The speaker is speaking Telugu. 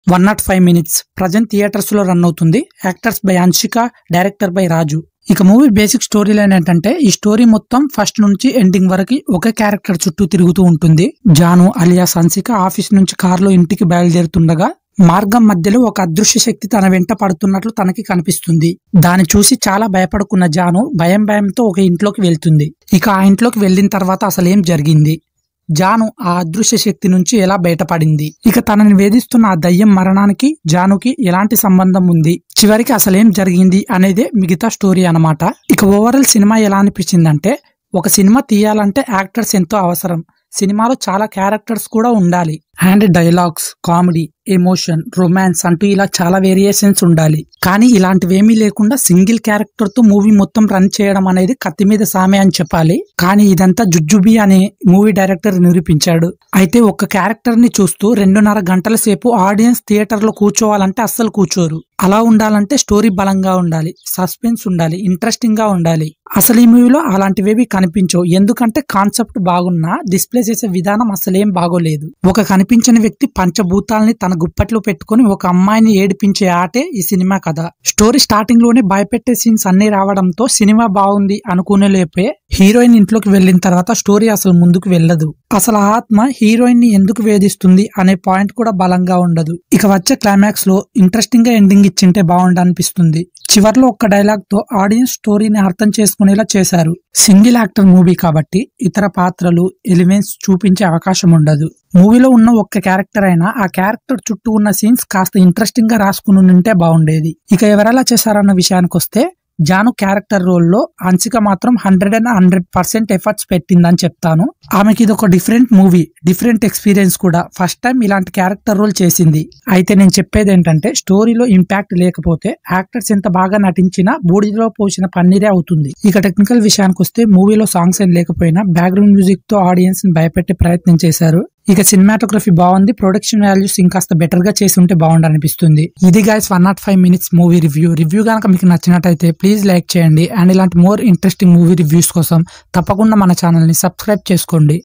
105 minutes ప్రజెంట్ థియేటర్స్ లో రన్ అవుతుంది. Actors by Anshika, director by Raju. ఇక మూవీ బేసిక్ స్టోరీ లైన్ ఏంటంటే, ఈ స్టోరీ మొత్తం ఫస్ట్ నుంచి ఎండింగ్ వరకు ఒకే క్యారెక్టర్ చుట్టూ తిరుగుతూ ఉంటుంది. జాను అలియాస్ అన్షిక ఆఫీస్ నుంచి కారులో ఇంటికి బయలుదేరుతుండగా మార్గం మధ్యలో ఒక అదృశ్య శక్తి తన వెంట పడుతున్నట్లు తనకి కనిపిస్తుంది. దాన్ని చూసి చాలా భయపడుకున్న జాను భయంతో ఒక ఇంట్లోకి వెళ్తుంది. ఇక ఆ ఇంట్లోకి వెళ్ళిన తర్వాత అసలేం జరిగింది, జాను ఆ అదృశ్య శక్తి నుంచి ఎలా బయటపడింది, ఇక తనని వేధిస్తున్న ఆ దయ్యం మరణానికి జానుకి ఎలాంటి సంబంధం ఉంది, చివరికి అసలేం జరిగింది అనేదే మిగతా స్టోరీ అన్నమాట. ఇక ఓవరాల్ సినిమా ఎలా అనిపించిందంటే, ఒక సినిమా తీయాలంటే యాక్టర్స్ ఎంతో అవసరం. సినిమాలో చాలా క్యారెక్టర్స్ కూడా ఉండాలి. And dialogues, comedy, emotion, romance అంటూ ఇలా చాలా వేరియేషన్స్ ఉండాలి. కానీ ఇలాంటివేమీ లేకుండా సింగిల్ క్యారెక్టర్ తో మూవీ మొత్తం రన్ చేయడం అనేది కత్తి మీద సామే అని చెప్పాలి. కానీ ఇదంతా జుజుబి అనే మూవీ డైరెక్టర్ నిరూపించాడు. అయితే ఒక్క క్యారెక్టర్ ని చూస్తూ 2.5 గంటల సేపు ఆడియన్స్ థియేటర్ లో కూర్చోవాలంటే అస్సలు కూర్చోరు. అలా ఉండాలంటే స్టోరీ బలంగా ఉండాలి, సస్పెన్స్ ఉండాలి, ఇంట్రెస్టింగ్ గా ఉండాలి. అసలు ఈ మూవీలో అలాంటివేవి కనిపించవు. ఎందుకంటే కాన్సెప్ట్ బాగున్నా డిస్ప్లే చేసే విధానం అసలేం బాగోలేదు. ఒక కనిపించని వ్యక్తి పంచభూతాలని తన గుప్పట్లో పెట్టుకుని ఒక అమ్మాయిని ఏడిపించే ఆటే ఈ సినిమా కథ. స్టోరీ స్టార్టింగ్ లోనే భయపెట్టే సీన్స్ అన్ని రావడంతో సినిమా బాగుంది అనుకునే లేపే హీరోయిన్ ఇంట్లోకి వెళ్లిన తర్వాత స్టోరీ అసలు ముందుకు వెళ్ళదు. అసలు ఆత్మ హీరోయిన్ ని ఎందుకు వేధిస్తుంది అనే పాయింట్ కూడా బలంగా ఉండదు. ఇక వచ్చే క్లైమాక్స్ లో ఇంట్రెస్టింగ్ గా ఎండింగ్ ఇచ్చింటే బాగుండు అనిపిస్తుంది. చివర్లో ఒక్క డైలాగ్ తో ఆడియన్స్ స్టోరీని అర్థం చేసుకునేలా చేశారు. సింగిల్ యాక్టర్ మూవీ కాబట్టి ఇతర పాత్రలు, ఎలిమెంట్స్ చూపించే అవకాశం ఉండదు. మూవీలో ఉన్న ఒక్క క్యారెక్టర్ అయినా ఆ క్యారెక్టర్ చుట్టూ ఉన్న సీన్స్ కాస్త ఇంట్రెస్టింగ్ గా రాసుకుని ఉంటే బాగుండేది. ఇక ఎవరెలా చేశారన్న విషయానికి వస్తే, జాను క్యారెక్టర్ రోల్ లో అన్షిక మాత్రం 100% ఎఫర్ట్స్ పెట్టిందని చెప్తాను. ఆమెకి ఇది ఒక డిఫరెంట్ మూవీ, డిఫరెంట్ ఎక్స్పీరియన్స్ కూడా. ఫస్ట్ టైం ఇలాంటి క్యారెక్టర్ రోల్ చేసింది. అయితే నేను చెప్పేది ఏంటంటే, స్టోరీలో ఇంపాక్ట్ లేకపోతే యాక్టర్స్ ఎంత బాగా నటించినా బూడిదలో పోసిన పన్నీరే అవుతుంది. ఇక టెక్నికల్ విషయానికి వస్తే, మూవీలో సాంగ్స్ ఏం లేకపోయినా బ్యాక్గ్రౌండ్ మ్యూజిక్ తో ఆడియన్స్ ని భయపెట్టే ప్రయత్నం చేశారు. ఇక సినిమాటోగ్రఫీ బాగుంది. ప్రొడక్షన్ వాల్యూస్ ఇంకాస్త బెటర్ గా చేసి ఉంటే బాగుండు అనిపిస్తుంది. ఇది గైస్ 105 minutes మూవీ రివ్యూ కనుక మీకు నచ్చినట్టయితే ప్లీజ్ లైక్ చేయండి. అండ్ ఇలాంటి మోర్ ఇంట్రెస్టింగ్ మూవీ రివ్యూస్ కోసం తప్పకుండా మన ఛానల్ ని సబ్స్క్రైబ్ చేసుకోండి.